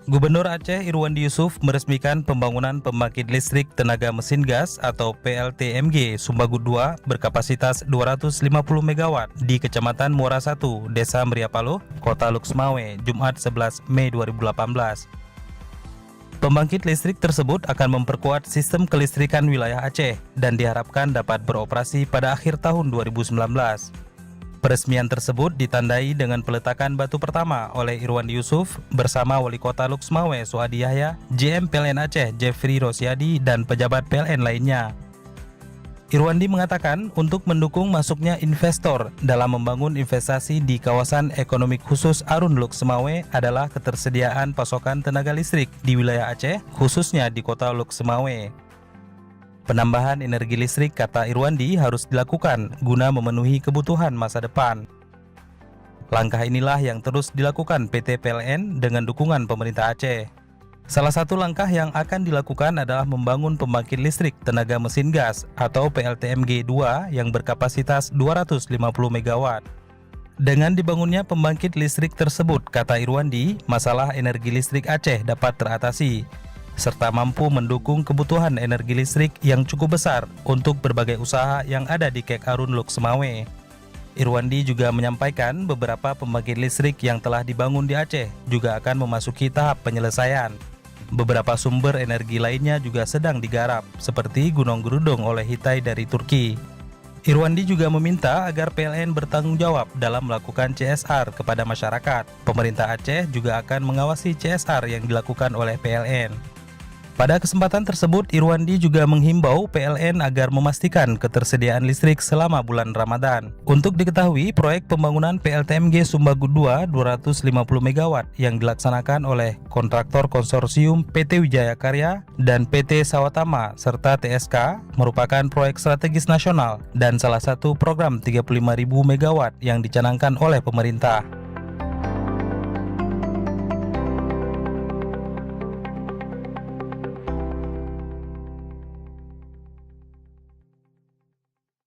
Gubernur Aceh Irwandi Yusuf meresmikan pembangunan pembangkit listrik tenaga mesin gas atau PLTMG Sumbagut 2 berkapasitas 250 MW di Kecamatan Muara 1, Desa Meriapaloh, Kota Luxmawe, Jumat 11 Mei 2018. Pembangkit listrik tersebut akan memperkuat sistem kelistrikan wilayah Aceh dan diharapkan dapat beroperasi pada akhir tahun 2019. Peresmian tersebut ditandai dengan peletakan batu pertama oleh Irwandi Yusuf bersama Wali Kota Luxmawe Suhadi Yahya, GM PLN Aceh Jeffrey Rosiadi, dan pejabat PLN lainnya. Irwandi mengatakan untuk mendukung masuknya investor dalam membangun investasi di kawasan ekonomi khusus Arun Luxmawe adalah ketersediaan pasokan tenaga listrik di wilayah Aceh, khususnya di kota Luxmawe. Penambahan energi listrik, kata Irwandi, harus dilakukan guna memenuhi kebutuhan masa depan. Langkah inilah yang terus dilakukan PT PLN dengan dukungan pemerintah Aceh. Salah satu langkah yang akan dilakukan adalah membangun pembangkit listrik tenaga mesin gas atau PLTMG 2 yang berkapasitas 250 MW. Dengan dibangunnya pembangkit listrik tersebut, kata Irwandi, masalah energi listrik Aceh dapat teratasi, serta mampu mendukung kebutuhan energi listrik yang cukup besar untuk berbagai usaha yang ada di Kek Arun Luxmawe. Irwandi juga menyampaikan beberapa pembangkit listrik yang telah dibangun di Aceh juga akan memasuki tahap penyelesaian. Beberapa sumber energi lainnya juga sedang digarap, seperti Gunung Gerudung oleh Hitai dari Turki. Irwandi juga meminta agar PLN bertanggung jawab dalam melakukan CSR kepada masyarakat. Pemerintah Aceh juga akan mengawasi CSR yang dilakukan oleh PLN. Pada kesempatan tersebut, Irwandi juga menghimbau PLN agar memastikan ketersediaan listrik selama bulan Ramadan. Untuk diketahui, proyek pembangunan PLTMG Sumbagut 2 250 MW yang dilaksanakan oleh kontraktor konsorsium PT Wijaya Karya dan PT Sawatama serta TSK merupakan proyek strategis nasional dan salah satu program 35.000 MW yang dicanangkan oleh pemerintah.